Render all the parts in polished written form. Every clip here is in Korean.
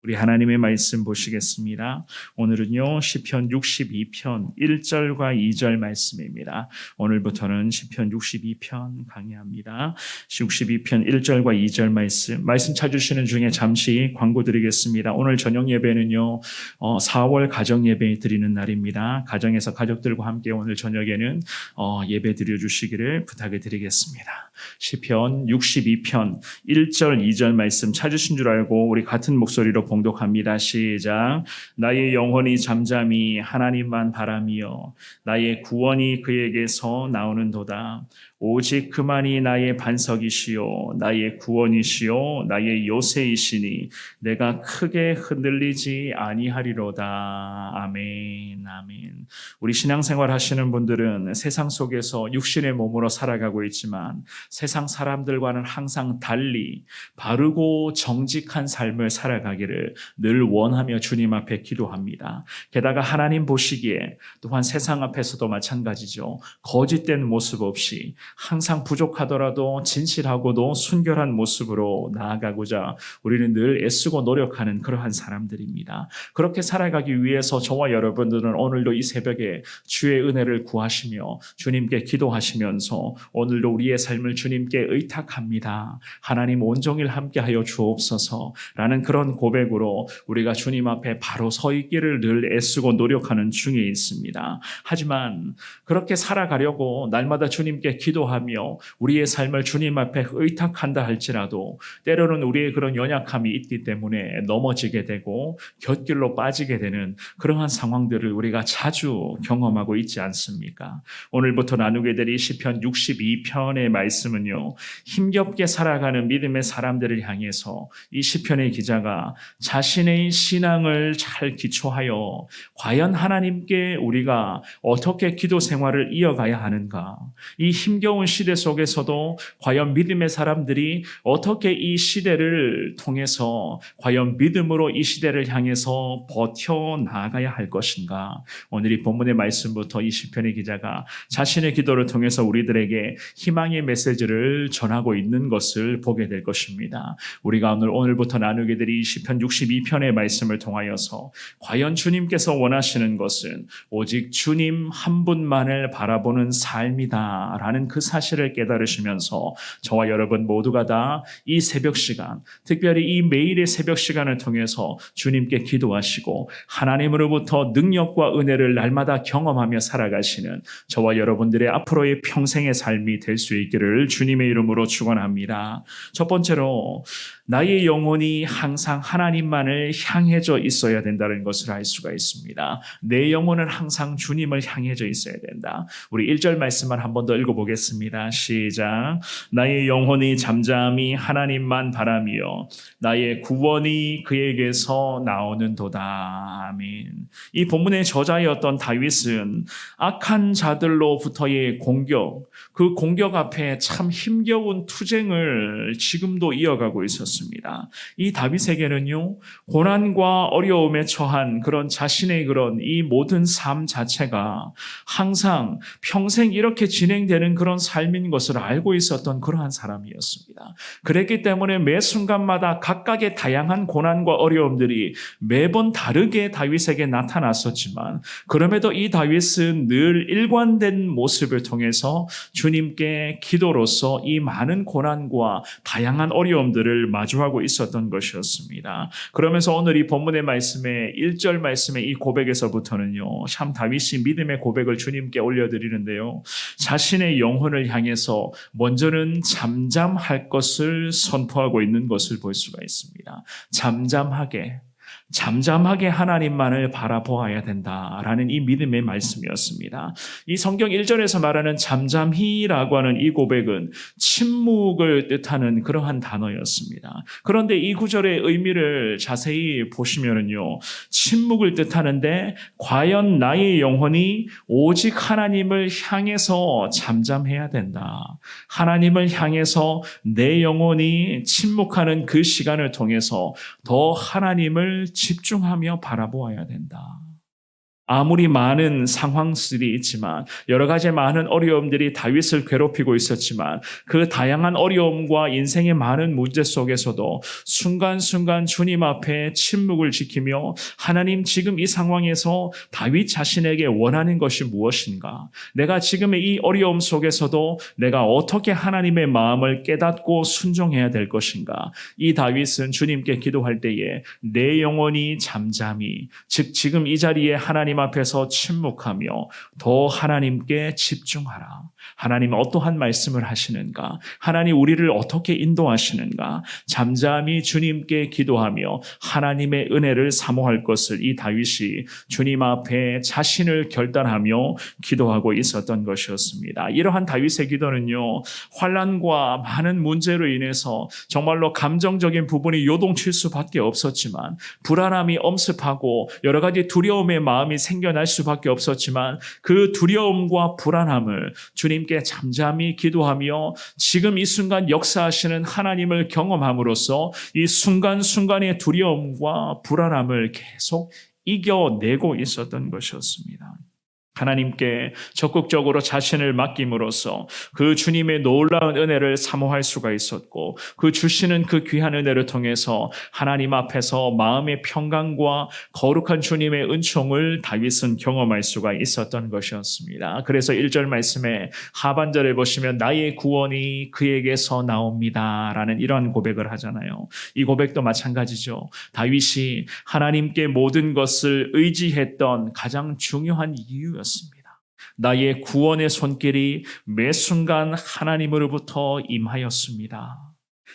우리 하나님의 말씀 보시겠습니다. 오늘은요 시편 62편 1절과 2절 말씀입니다. 오늘부터는 시편 62편 강의합니다. 62편 1절과 2절 말씀 찾으시는 중에 잠시 광고 드리겠습니다. 오늘 저녁 예배는요 4월 가정 예배 드리는 날입니다. 가정에서 가족들과 함께 오늘 저녁에는 예배 드려주시기를 부탁을 드리겠습니다. 시편 62편 1절 2절 말씀 찾으신 줄 알고 우리 같은 목소리로 봉독합니다. 시작. 나의 영혼이 잠잠히 하나님만 바라며 나의 구원이 그에게서 나오는도다. 오직 그만이 나의 반석이시요 나의 구원이시요 나의 요새이시니 내가 크게 흔들리지 아니하리로다. 아멘. 아멘. 우리 신앙생활 하시는 분들은 세상 속에서 육신의 몸으로 살아가고 있지만 세상 사람들과는 항상 달리 바르고 정직한 삶을 살아가기를 늘 원하며 주님 앞에 기도합니다. 게다가 하나님 보시기에 또한 세상 앞에서도 마찬가지죠. 거짓된 모습 없이 항상 부족하더라도 진실하고도 순결한 모습으로 나아가고자 우리는 늘 애쓰고 노력하는 그러한 사람들입니다. 그렇게 살아가기 위해서 저와 여러분들은 오늘도 이 새벽에 주의 은혜를 구하시며 주님께 기도하시면서 오늘도 우리의 삶을 주님께 의탁합니다. 하나님 온종일 함께하여 주옵소서라는 그런 고백으로 우리가 주님 앞에 바로 서 있기를 늘 애쓰고 노력하는 중에 있습니다. 하지만 그렇게 살아가려고 날마다 주님께 기도하며 우리의 삶을 주님 앞에 의탁한다 할지라도 때로는 우리의 그런 연약함이 있기 때문에 넘어지게 되고 곁길로 빠지게 되는 그러한 상황들을 우리가 자주 경험하고 있지 않습니까? 오늘부터 나누게 될 이 시편 62편의 말씀은요, 힘겹게 살아가는 믿음의 사람들을 향해서 이 시편의 기자가 자신의 신앙을 잘 기초하여 과연 하나님께 우리가 어떻게 기도 생활을 이어가야 하는가, 이 힘겨운 시대 속에서도 과연 믿음의 사람들이 어떻게 이 시대를 통해서 과연 믿음으로 이 시대를 향해서 버텨나가야 할 것인가. 오늘 이 본문의 말씀부터 이 시편의 기자가 자신의 기도를 통해서 우리들에게 희망의 메시지를 전하고 있는 것을 보게 될 것입니다. 우리가 오늘부터 나누게 될 이 시편 62편의 말씀을 통하여서 과연 주님께서 원하시는 것은 오직 주님 한 분만을 바라보는 삶이다 라는 그 사실을 깨달으시면서 저와 여러분 모두가 다 이 새벽 시간, 특별히 이 매일의 새벽 시간을 통해서 주님께 기도하시고 하나님으로부터 능력과 은혜를 날마다 경험하며 살아가시는 저와 여러분들의 앞으로의 평생의 삶이 될 수 있기를 주님의 이름으로 축원합니다. 첫 번째로 나의 영혼이 항상 하나님만을 향해져 있어야 된다는 것을 알 수가 있습니다. 내 영혼은 항상 주님을 향해져 있어야 된다. 우리 1절 말씀만 한 번 더 읽어보겠습니다. 시작. 나의 영혼이 잠잠히 하나님만 바라며 나의 구원이 그에게서 나오는도다. 아멘. 이 본문의 저자였던 다윗은 악한 자들로부터의 공격, 그 공격 앞에 참 힘겨운 투쟁을 지금도 이어가고 있었습니다. 이 다윗에게는요, 고난과 어려움에 처한 그런 자신의 그런 이 모든 삶 자체가 항상 평생 이렇게 진행되는 그런 삶인 것을 알고 있었던 그러한 사람이었습니다. 그랬기 때문에 매 순간마다 각각의 다양한 고난과 어려움들이 매번 다르게 다윗에게 나타났었지만 그럼에도 이 다윗은 늘 일관된 모습을 통해서 주님께 기도로서 이 많은 고난과 다양한 어려움들을 마주하고 있었던 것이었습니다. 그러면서 오늘 이 본문의 말씀에 1절 말씀의 이 고백에서부터는요, 참 다윗이 믿음의 고백을 주님께 올려드리는데요, 자신의 영혼을 향해서 먼저는 잠잠할 것을 선포하고 있는 것을 볼 수가 있습니다. 잠잠하게 하나님만을 바라보아야 된다라는 이 믿음의 말씀이었습니다. 이 성경 1절에서 말하는 잠잠히라고 하는 이 고백은 침묵을 뜻하는 그러한 단어였습니다. 그런데 이 구절의 의미를 자세히 보시면은요, 침묵을 뜻하는데 과연 나의 영혼이 오직 하나님을 향해서 잠잠해야 된다. 하나님을 향해서 내 영혼이 침묵하는 그 시간을 통해서 더 하나님을 집중하며 바라보아야 된다. 아무리 많은 상황들이 있지만 여러 가지 많은 어려움들이 다윗을 괴롭히고 있었지만 그 다양한 어려움과 인생의 많은 문제 속에서도 순간순간 주님 앞에 침묵을 지키며 하나님 지금 이 상황에서 다윗 자신에게 원하는 것이 무엇인가? 내가 지금의 이 어려움 속에서도 내가 어떻게 하나님의 마음을 깨닫고 순종해야 될 것인가? 이 다윗은 주님께 기도할 때에 내 영혼이 잠잠히 즉 지금 이 자리에 하나님 앞에서 침묵하며 더 하나님께 집중하라. 하나님 어떠한 말씀을 하시는가? 하나님 우리를 어떻게 인도하시는가? 잠잠히 주님께 기도하며 하나님의 은혜를 사모할 것을 이 다윗이 주님 앞에 자신을 결단하며 기도하고 있었던 것이었습니다. 이러한 다윗의 기도는요, 환난과 많은 문제로 인해서 정말로 감정적인 부분이 요동칠 수밖에 없었지만 불안함이 엄습하고 여러 가지 두려움의 마음이 생겨날 수밖에 없었지만 그 두려움과 불안함을 주님께 잠잠히 기도하며 지금 이 순간 역사하시는 하나님을 경험함으로써 이 순간순간의 두려움과 불안함을 계속 이겨내고 있었던 것이었습니다. 하나님께 적극적으로 자신을 맡김으로써 그 주님의 놀라운 은혜를 사모할 수가 있었고 그 주시는 그 귀한 은혜를 통해서 하나님 앞에서 마음의 평강과 거룩한 주님의 은총을 다윗은 경험할 수가 있었던 것이었습니다. 그래서 1절 말씀에 하반절에 보시면 나의 구원이 그에게서 나옵니다 라는 이러한 고백을 하잖아요. 이 고백도 마찬가지죠. 다윗이 하나님께 모든 것을 의지했던 가장 중요한 이유였습니다. 나의 구원의 손길이 매 순간 하나님으로부터 임하였습니다.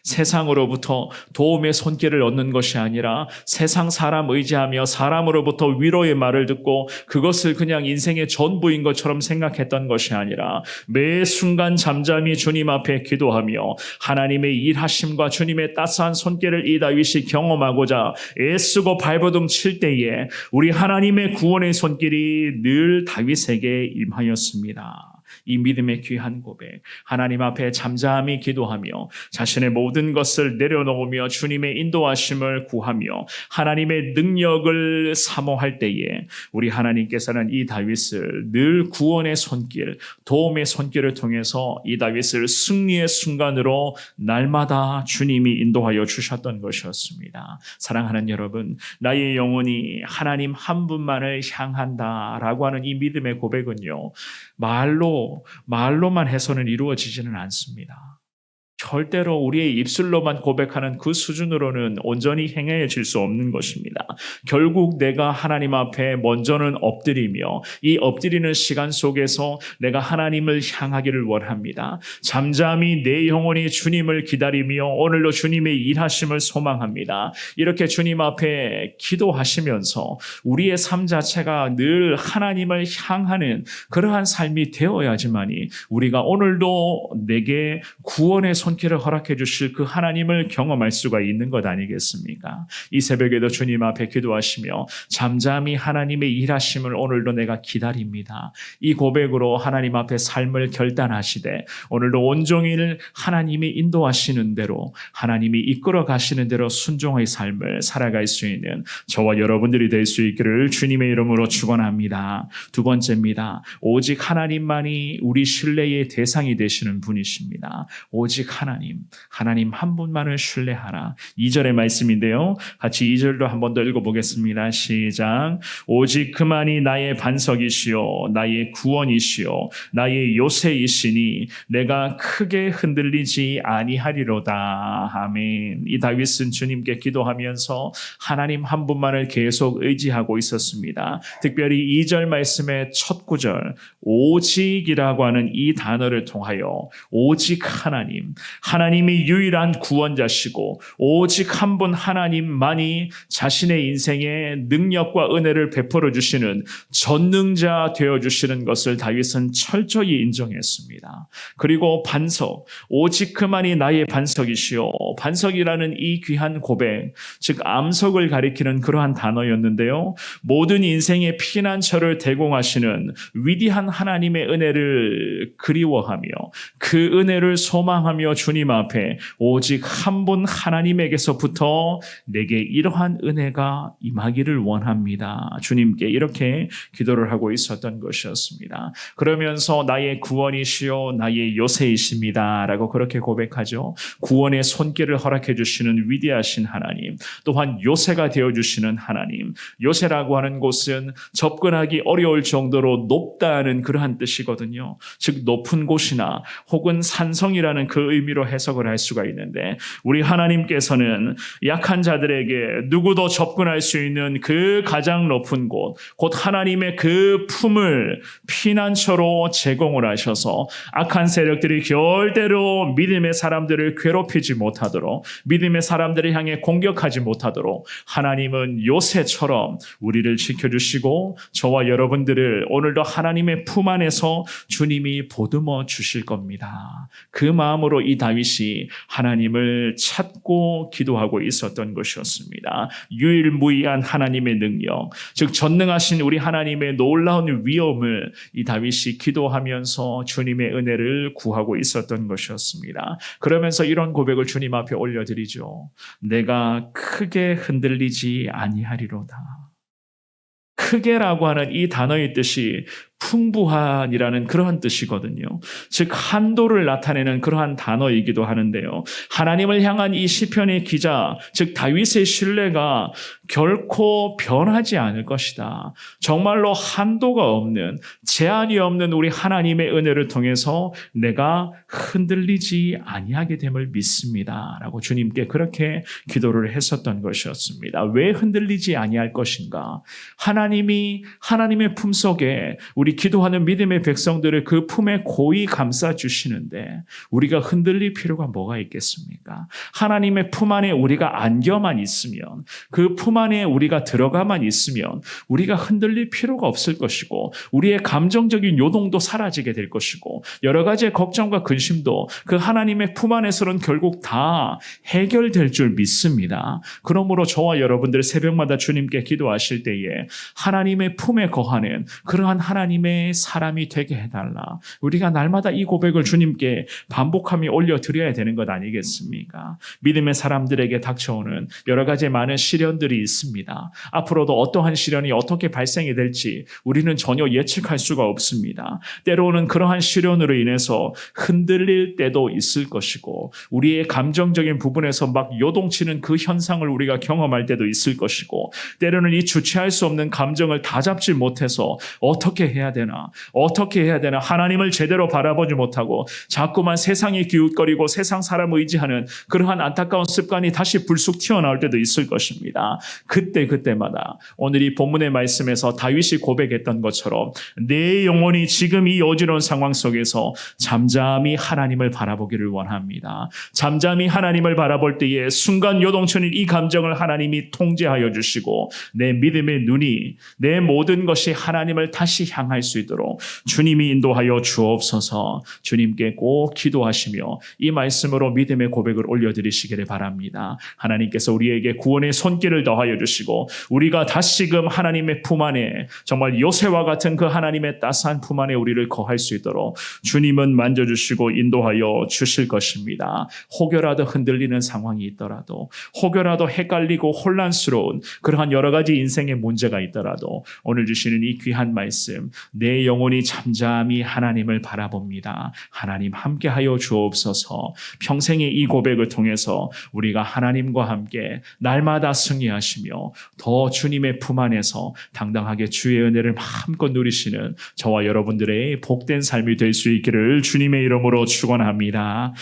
세상으로부터 도움의 손길을 얻는 것이 아니라 세상 사람 의지하며 사람으로부터 위로의 말을 듣고 그것을 그냥 인생의 전부인 것처럼 생각했던 것이 아니라 매 순간 잠잠히 주님 앞에 기도하며 하나님의 일하심과 주님의 따스한 손길을 이 다윗이 경험하고자 애쓰고 발버둥 칠 때에 우리 하나님의 구원의 손길이 늘 다윗에게 임하였습니다. 이 믿음의 귀한 고백, 하나님 앞에 잠잠히 기도하며 자신의 모든 것을 내려놓으며 주님의 인도하심을 구하며 하나님의 능력을 사모할 때에 우리 하나님께서는 이 다윗을 늘 구원의 손길, 도움의 손길을 통해서 이 다윗을 승리의 순간으로 날마다 주님이 인도하여 주셨던 것이었습니다. 사랑하는 여러분, 나의 영혼이 하나님 한 분만을 향한다라고 하는 이 믿음의 고백은요, 말로만 해서는 이루어지지는 않습니다. 절대로 우리의 입술로만 고백하는 그 수준으로는 온전히 행해질 수 없는 것입니다. 결국 내가 하나님 앞에 먼저는 엎드리며 이 엎드리는 시간 속에서 내가 하나님을 향하기를 원합니다. 잠잠히 내 영혼이 주님을 기다리며 오늘도 주님의 일하심을 소망합니다. 이렇게 주님 앞에 기도하시면서 우리의 삶 자체가 늘 하나님을 향하는 그러한 삶이 되어야지만이 우리가 오늘도 내게 구원의 손길을 허락해 주실 그 하나님을 경험할 수가 있는 것 아니겠습니까? 이 새벽에도 주님 앞에 기도하시며 잠잠히 하나님의 일하심을 오늘도 내가 기다립니다. 이 고백으로 하나님 앞에 삶을 결단하시되 오늘도 온종일 하나님이 인도하시는 대로 하나님이 이끌어 가시는 대로 순종의 삶을 살아갈 수 있는 저와 여러분들이 될 수 있기를 주님의 이름으로 축원합니다. 두 번째입니다. 오직 하나님만이 우리 신뢰의 대상이 되시는 분이십니다. 오직 하나님 한 분만을 신뢰하라. 2절의 말씀인데요. 같이 2절도 한 번 더 읽어보겠습니다. 시작. 오직 그만이 나의 반석이시요 나의 구원이시요 나의 요새이시니 내가 크게 흔들리지 아니하리로다. 아멘. 이 다윗은 주님께 기도하면서 하나님 한 분만을 계속 의지하고 있었습니다. 특별히 2절 말씀의 첫 구절 오직이라고 하는 이 단어를 통하여 오직 하나님이 유일한 구원자시고 오직 한 분 하나님만이 자신의 인생에 능력과 은혜를 베풀어 주시는 전능자 되어 주시는 것을 다윗은 철저히 인정했습니다. 그리고 반석, 오직 그만이 나의 반석이시요. 반석이라는 이 귀한 고백, 즉 암석을 가리키는 그러한 단어였는데요. 모든 인생의 피난처를 대공하시는 위대한 하나님의 은혜를 그리워하며 그 은혜를 소망하며 주님 앞에 오직 한 분 하나님에게서부터 내게 이러한 은혜가 임하기를 원합니다. 주님께 이렇게 기도를 하고 있었던 것이었습니다. 그러면서 나의 구원이시요 나의 요새이십니다 라고 그렇게 고백하죠. 구원의 손길을 허락해 주시는 위대하신 하나님, 또한 요새가 되어주시는 하나님. 요새라고 하는 곳은 접근하기 어려울 정도로 높다는 그러한 뜻이거든요. 즉 높은 곳이나 혹은 산성이라는 그 의미로 해석을 할 수가 있는데, 우리 하나님께서는 약한 자들에게 누구도 접근할 수 있는 그 가장 높은 곳, 곧 하나님의 그 품을 피난처로 제공을 하셔서 악한 세력들이 절대로 믿음의 사람들을 괴롭히지 못하도록, 믿음의 사람들을 향해 공격하지 못하도록 하나님은 요새처럼 우리를 지켜주시고 저와 여러분들을 오늘도 하나님의 품 안에서 주님이 보듬어 주실 겁니다. 그 마음으로 이 다윗이 하나님을 찾고 기도하고 있었던 것이었습니다. 유일무이한 하나님의 능력, 즉 전능하신 우리 하나님의 놀라운 위엄을 이 다윗이 기도하면서 주님의 은혜를 구하고 있었던 것이었습니다. 그러면서 이런 고백을 주님 앞에 올려드리죠. 내가 크게 흔들리지 아니하리로다. 크게라고 하는 이 단어의 뜻이 풍부한이라는 그러한 뜻이거든요. 즉 한도를 나타내는 그러한 단어이기도 하는데요. 하나님을 향한 이 시편의 기자, 즉 다윗의 신뢰가 결코 변하지 않을 것이다. 정말로 한도가 없는, 제한이 없는 우리 하나님의 은혜를 통해서 내가 흔들리지 아니하게 됨을 믿습니다 라고 주님께 그렇게 기도를 했었던 것이었습니다. 왜 흔들리지 아니할 것인가? 하나님이 하나님의 품속에 우리 기도하는 믿음의 백성들을 그 품에 고이 감싸 주시는데 우리가 흔들릴 필요가 뭐가 있겠습니까? 하나님의 품 안에 우리가 안겨만 있으면, 그 품 안에 우리가 들어가만 있으면 우리가 흔들릴 필요가 없을 것이고, 우리의 감정적인 요동도 사라지게 될 것이고, 여러 가지의 걱정과 근심도 그 하나님의 품 안에서는 결국 다 해결될 줄 믿습니다. 그러므로 저와 여러분들 새벽마다 주님께 기도하실 때에 하나님의 품에 거하는 그러한 하나님의 사람이 되게 해달라. 우리가 날마다 이 고백을 주님께 반복하며 올려드려야 되는 것 아니겠습니까? 믿음의 사람들에게 닥쳐오는 여러 가지 많은 시련들이 있습니다. 앞으로도 어떠한 시련이 어떻게 발생이 될지 우리는 전혀 예측할 수가 없습니다. 때로는 그러한 시련으로 인해서 흔들릴 때도 있을 것이고, 우리의 감정적인 부분에서 막 요동치는 그 현상을 우리가 경험할 때도 있을 것이고, 때로는 이 주체할 수 없는 감정을 다 잡지 못해서 어떻게 해야 되나 하나님을 제대로 바라보지 못하고 자꾸만 세상에 기웃거리고 세상 사람을 의지하는 그러한 안타까운 습관이 다시 불쑥 튀어나올 때도 있을 것입니다. 그때마다 오늘 이 본문의 말씀에서 다윗이 고백했던 것처럼 내 영혼이 지금 이 어지러운 상황 속에서 잠잠히 하나님을 바라보기를 원합니다. 잠잠히 하나님을 바라볼 때에 순간 요동치는 이 감정을 하나님이 통제하여 주시고, 내 믿음의 눈이, 내 모든 것이 하나님을 다시 향할 수 있도록 주님이 인도하여 주옵소서. 주님께 꼭 기도하시며 이 말씀으로 믿음의 고백을 올려드리시기를 바랍니다. 하나님께서 우리에게 구원의 손길을 더하여 주시고, 우리가 다시금 하나님의 품 안에, 정말 요새와 같은 그 하나님의 따스한 품 안에 우리를 거할 수 있도록 주님은 만져주시고 인도하여 주실 것입니다. 혹여라도 흔들리는 상황이 있더라도, 혹여라도 헷갈리고 혼란스러운 그러한 여러 가지 인생의 문제가 있더라도 오늘 주시는 이 귀한 말씀, 내 영혼이 잠잠히 하나님을 바라봅니다. 하나님 함께하여 주옵소서. 평생의 이 고백을 통해서 우리가 하나님과 함께 날마다 승리하시며 더 주님의 품 안에서 당당하게 주의 은혜를 마음껏 누리시는 저와 여러분들의 복된 삶이 될 수 있기를 주님의 이름으로 축원합니다.